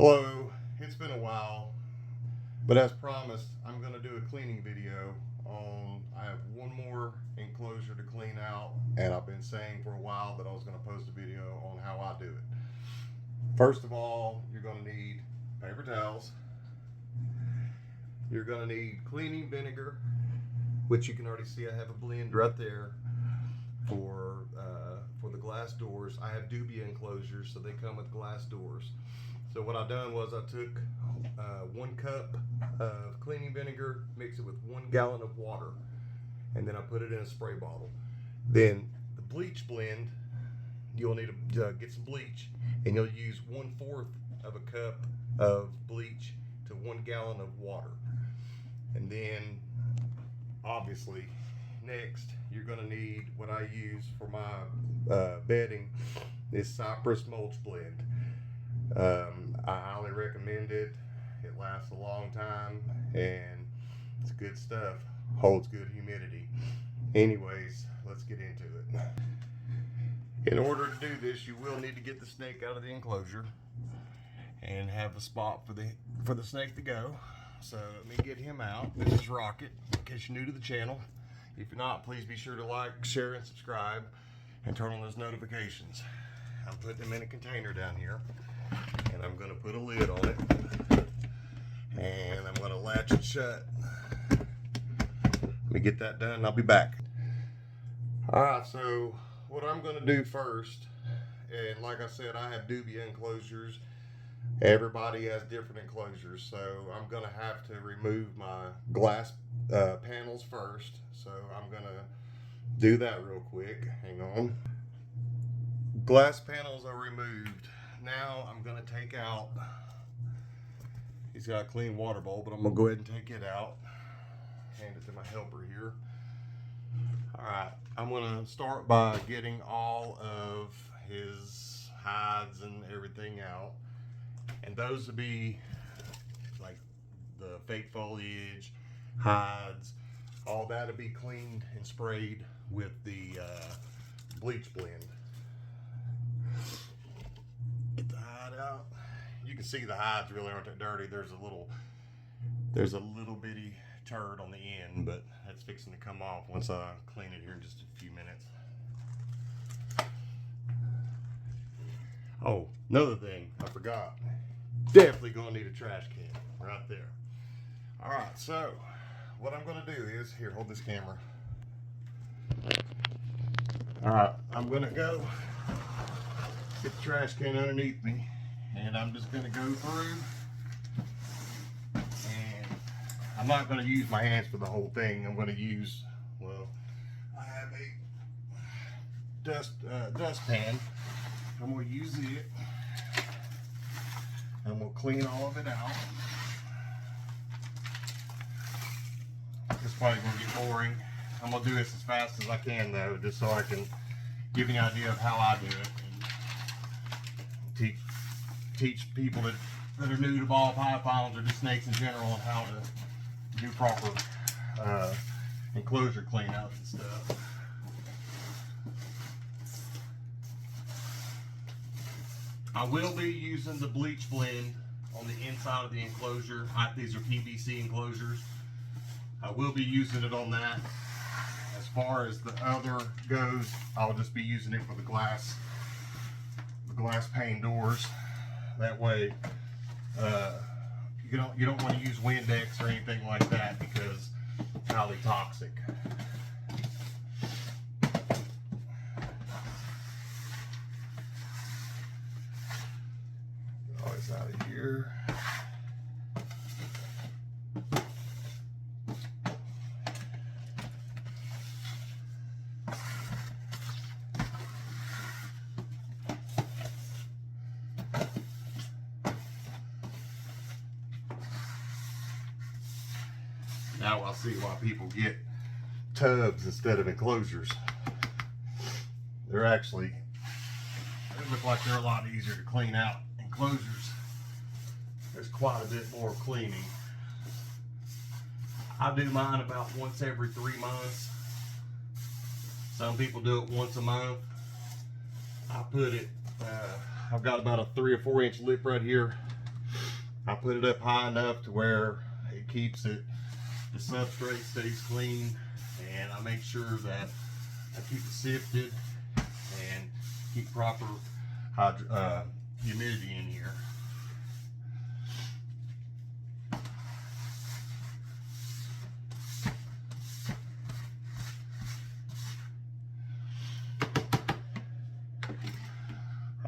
Hello, it's been a while, but as promised, I'm going to do a cleaning video on, I have one more enclosure to clean out, and I've been saying for a while that I was going to post a video on how I do it. First of all, you're going to need paper towels. You're going to need cleaning vinegar, which you can already see I have a blend right there for the glass doors. I have dubia enclosures, so they come with glass doors. So what I done was I took 1 cup of cleaning vinegar, mixed it with 1 gallon of water, and then I put it in a spray bottle. Then the bleach blend, you'll need to get some bleach, and you'll use 1/4 of a cup of bleach to 1 gallon of water. And then obviously next you're going to need what I use for my bedding, this cypress mulch blend. I highly recommend it. It lasts a long time and it's good stuff. Holds good humidity. Anyways, let's get into it. In order to do this, you will need to get the snake out of the enclosure and have a spot for the snake to go. So let me get him out. This is Rocket, in case you're new to the channel. If you're not, please be sure to like, share, and subscribe, and turn on those notifications. I'm putting him in a container down here, and I'm going to put a lid on it, and I'm going to latch it shut. Let me get that done and I'll be back. Alright, so what I'm going to do first, and like I said, I have dubia enclosures. Everybody has different enclosures, so I'm going to have to remove my glass panels first. So I'm going to do that real quick. Hang on. Glass panels are removed. Now I'm going to take out, he's got a clean water bowl, but I'm going to go ahead and take it out. Hand it to my helper here. Alright, I'm going to start by getting all of his hides and everything out. And those would be like the fake foliage, hides, all that would be cleaned and sprayed with the bleach blend. Get the hide out. You can see the hides really aren't that dirty. There's a little bitty turd on the end, but that's fixing to come off once I clean it here in just a few minutes. Oh, another thing I forgot. Definitely gonna need a trash can right there. All right, so what I'm gonna do is, here, hold this camera. All right, I'm gonna go get the trash can underneath me, and I'm just gonna go through, and I'm not gonna use my hands for the whole thing. I'm gonna use, well, I have a dustpan. I'm gonna use it. And we'll clean all of it out. It's probably going to get boring. I'm going to do this as fast as I can though, just so I can give you an idea of how I do it. And teach people that are new to ball pythons or just snakes in general on how to do proper enclosure cleanouts and stuff. I will be using the bleach blend on the inside of the enclosure. These are PVC enclosures. I will be using it on that. As far as the other goes, I'll just be using it for the glass pane doors. That way, you don't want to use Windex or anything like that because it's highly toxic. Out of here. Now I'll see why people get tubs instead of enclosures. They look like they're a lot easier to clean out. Enclosures, there's quite a bit more cleaning. I do mine about once every 3 months. Some people do it once a month. I put it, I've got about a 3 or 4 inch lip right here. I put it up high enough to where it keeps it, the substrate stays clean, and I make sure that I keep it sifted and keep proper humidity in here.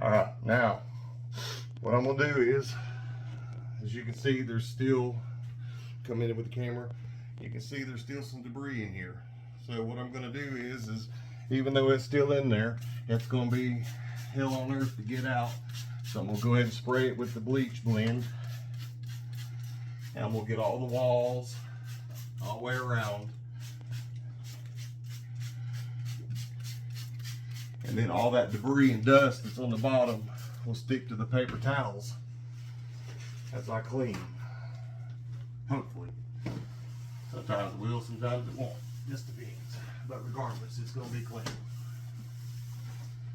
All right, now what I'm gonna do is, as you can see, there's still, coming in with the camera, you can see there's still some debris in here. So what I'm gonna do is even though it's still in there, it's gonna be hell on earth to get out. So I'm gonna go ahead and spray it with the bleach blend, and we'll get all the walls all the way around. And then all that debris and dust that's on the bottom will stick to the paper towels as I clean. Hopefully. Sometimes it will, sometimes it won't. Just depends. But regardless, it's going to be clean.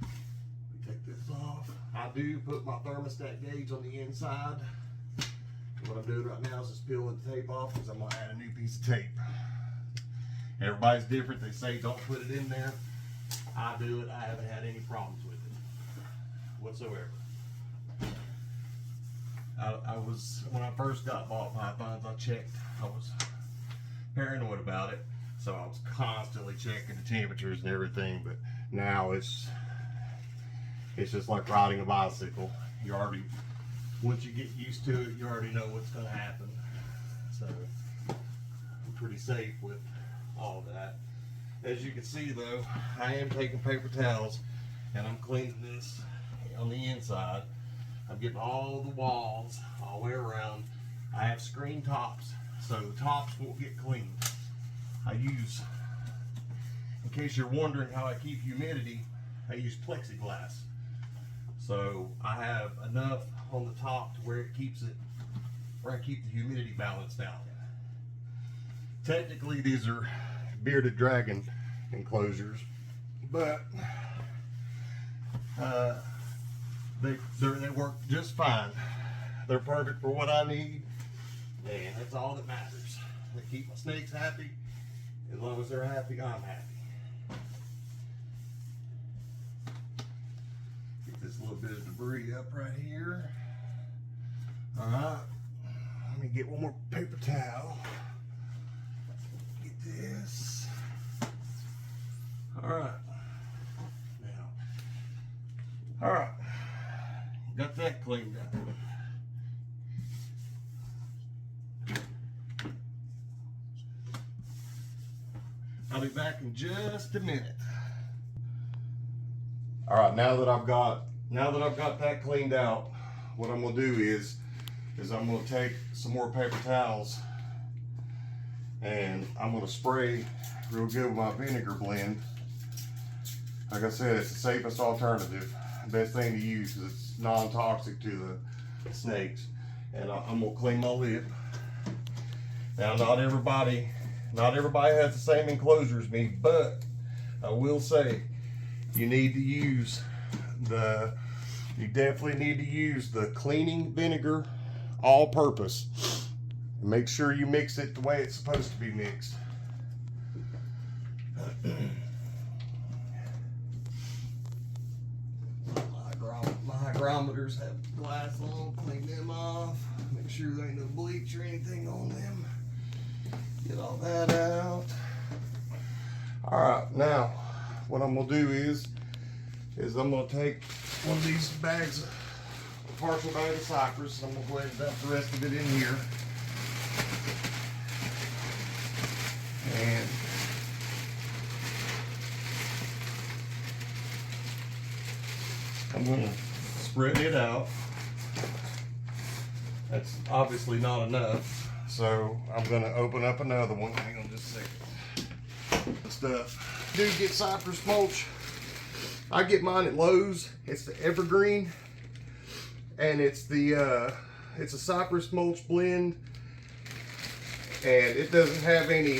We take this off. I do put my thermostat gauge on the inside. What I'm doing right now is just peeling the tape off because I'm going to add a new piece of tape. Everybody's different. They say don't put it in there. I do it. I haven't had any problems with it whatsoever. I was, when I first got bought pythons, I checked. I was paranoid about it, so I was constantly checking the temperatures and everything. But now it's just like riding a bicycle. You already, once you get used to it, you already know what's going to happen. So I'm pretty safe with all of that. As you can see though, I am taking paper towels and I'm cleaning this on the inside. I'm getting all the walls all the way around. I have screen tops, so the tops won't get cleaned. I use, in case you're wondering how I keep humidity, I use plexiglass. So I have enough on the top to where it keeps it, where I keep the humidity balanced out. Technically these are bearded dragon enclosures, but they work just fine. They're perfect for what I need, and that's all that matters. They keep my snakes happy. As long as they're happy, I'm happy. Get this little bit of debris up right here. All right, let me get one more paper towel. Get this. All right. Now, all right. Got that cleaned up. I'll be back in just a minute. All right, now that I've got that cleaned out, what I'm gonna do is I'm gonna take some more paper towels and I'm gonna spray real good with my vinegar blend. Like I said, it's the safest alternative, best thing to use because it's non-toxic to the snakes. And I'm gonna clean my lip. Now, not everybody has the same enclosure as me, but I will say you definitely need to use the cleaning vinegar all-purpose. Make sure you mix it the way it's supposed to be mixed. My hygrometers have glass on, clean them off, make sure there ain't no bleach or anything on them. Get all that out. All right, now what I'm gonna do is I'm gonna take one of these bags, a partial bag of cypress, and I'm gonna go ahead and dump the rest of it in here. And I'm gonna spread it out. That's obviously not enough, so I'm gonna open up another one. Hang on just a second. The stuff. Do get cypress mulch. I get mine at Lowe's. It's the Evergreen, and it's a cypress mulch blend, and it doesn't have any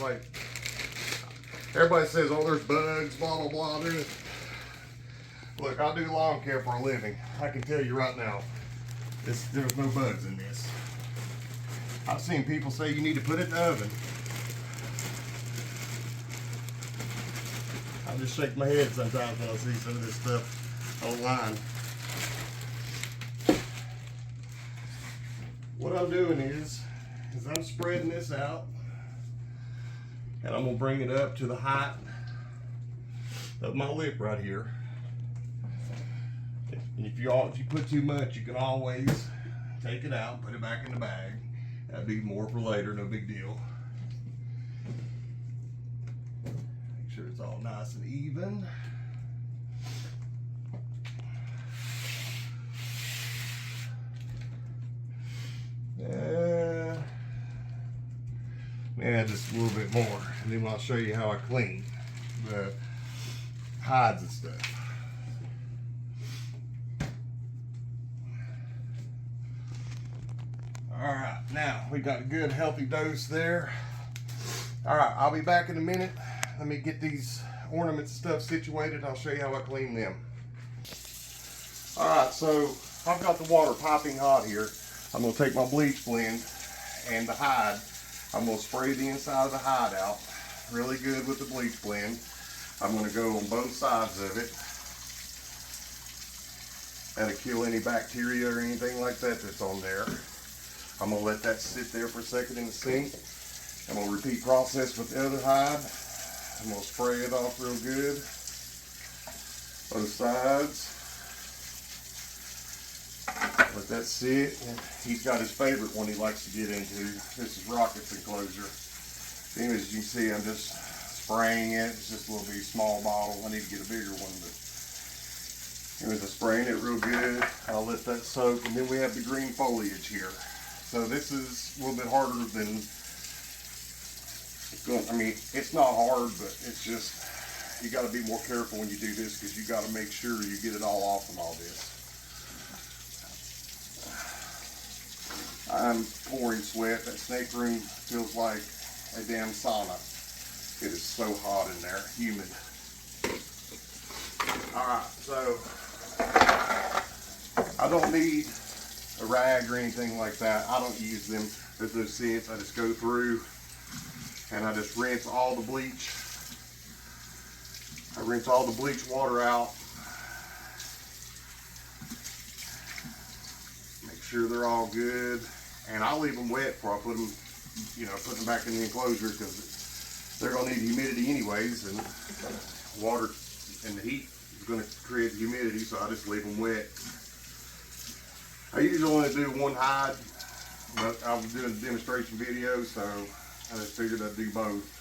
like everybody says, oh, there's bugs, blah blah blah. Look, I do lawn care for a living. I can tell you right now, There was no bugs in this. I've seen people say you need to put it in the oven. I just shake my head sometimes when I see some of this stuff online. What I'm doing is I'm spreading this out, and I'm gonna bring it up to the height of my lip right here. And if you put too much, you can always take it out, put it back in the bag. That'd be more for later, no big deal. Make sure it's all nice and even. Yeah, just a little bit more, and then I'll show you how I clean the hides and stuff. All right, now we got a good healthy dose there. All right, I'll be back in a minute. Let me get these ornaments and stuff situated. I'll show you how I clean them. All right, so I've got the water piping hot here. I'm gonna take my bleach blend and the hide. I'm gonna spray the inside of the hide out really good with the bleach blend. I'm gonna go on both sides of it. That'll kill any bacteria or anything like that that's on there. I'm gonna let that sit there for a second in the sink. I'm gonna repeat process with the other hide. I'm gonna spray it off real good, both sides. Let that sit. And he's got his favorite one he likes to get into. This is Rocket's Enclosure. As you can see, I'm just spraying it. It's just a little bitty small bottle. I need to get a bigger one, but anyways, I'm spraying it real good. I'll let that soak, and then we have the green foliage here. So this is a little bit harder than, I mean, it's not hard, but it's just, you got to be more careful when you do this because you got to make sure you get it all off from all this. I'm pouring sweat. That snake room feels like a damn sauna. It is so hot in there, humid. All right, so I don't need a rag or anything like that. I don't use them. There's no sense. I just go through and I just rinse all the bleach. I rinse all the bleach water out. Make sure they're all good. And I'll leave them wet before I put them, put them back in the enclosure because they're going to need humidity anyways, and water and the heat is going to create the humidity, so I just leave them wet. I usually only do one hide, but I was doing a demonstration video, so I just figured I'd do both.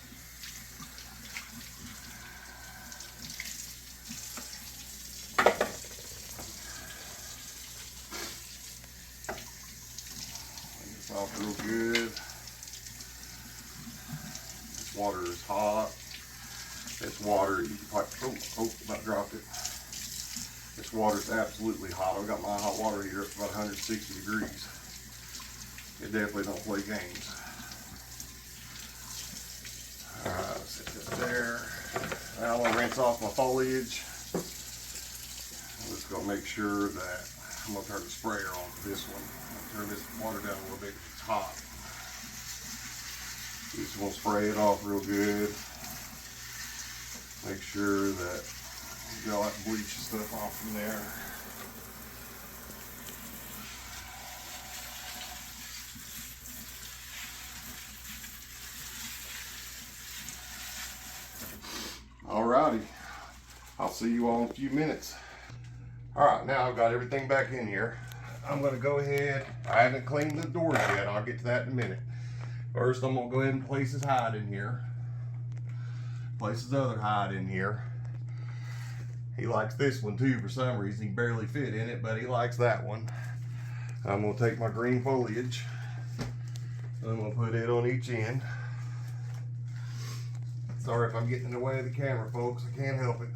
Off real good. This water is hot. This water, you probably, about dropped it. This water is absolutely hot. I've got my hot water heater up to about 160 degrees. It definitely don't play games. Alright, set that there. Now I'm going to rinse off my foliage. I'm just going to make sure that I'm going to turn the sprayer on for this one. Turn this water down a little bit because it's hot. Just want to spray it off real good. Make sure that you got all that bleach and stuff off from there. Alrighty, I'll see you all in a few minutes. Alright, now I've got everything back in here. I'm going to go ahead, I haven't cleaned the doors yet, I'll get to that in a minute. First I'm going to go ahead and place his hide in here. Place his other hide in here. He likes this one too for some reason, he barely fit in it, but he likes that one. I'm going to take my green foliage, I'm going to put it on each end. Sorry if I'm getting in the way of the camera, folks, I can't help it.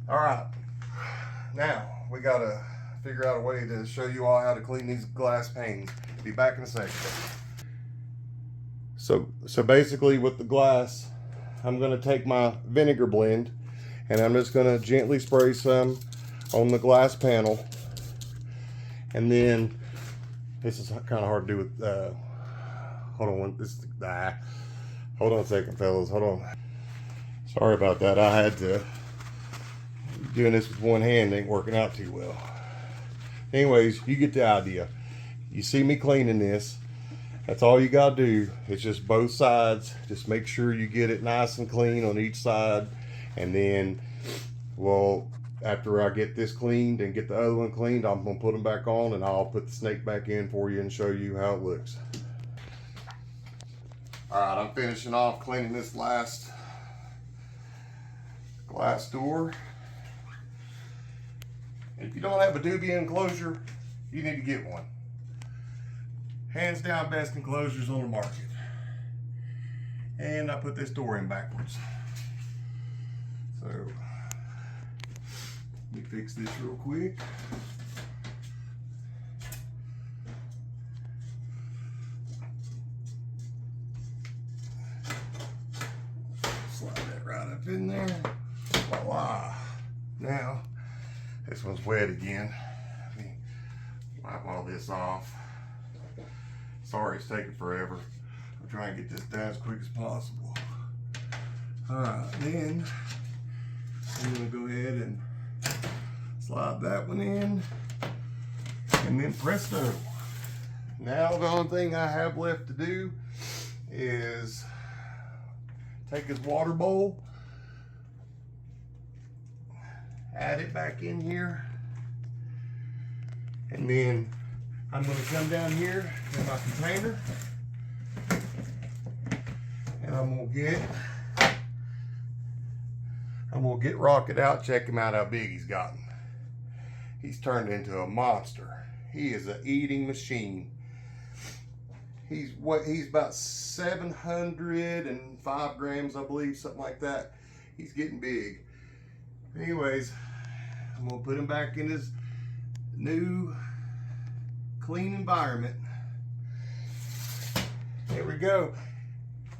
Alright, now we got to figure out a way to show you all how to clean these glass panes. Be back in a second. So basically with the glass, I'm going to take my vinegar blend and I'm just going to gently spray some on the glass panel, And then this is kind of hard to do with. Hold on, hold on a second, fellas. Hold on. Sorry about that. I had to. Doing this with one hand ain't working out too well. Anyways, you get the idea. You see me cleaning this. That's all you gotta do. It's just both sides. Just make sure you get it nice and clean on each side. And then, well, after I get this cleaned and get the other one cleaned, I'm gonna put them back on and I'll put the snake back in for you and show you how it looks. All right, I'm finishing off cleaning this last glass door. If you don't have a dubia enclosure, you need to get one. Hands down, best enclosures on the market. And I put this door in backwards. So, let me fix this real quick. Slide that right up in there. Voila. Now, this one's wet again. Let me wipe all this off. Sorry it's taking forever. I'm trying to get this done as quick as possible. Alright, then I'm going to go ahead and slide that one in. And then presto. Now the only thing I have left to do is take his water bowl, add it back in here, and then I'm going to come down here in my container and I'm going to get Rocket out, check him out how big he's gotten. He's turned into a monster. He is an eating machine. He's about 705 grams, I believe, something like that. He's getting big. Anyways, I'm gonna put him back in his new clean environment. There we go.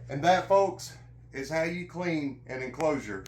And that, folks, is how you clean an enclosure.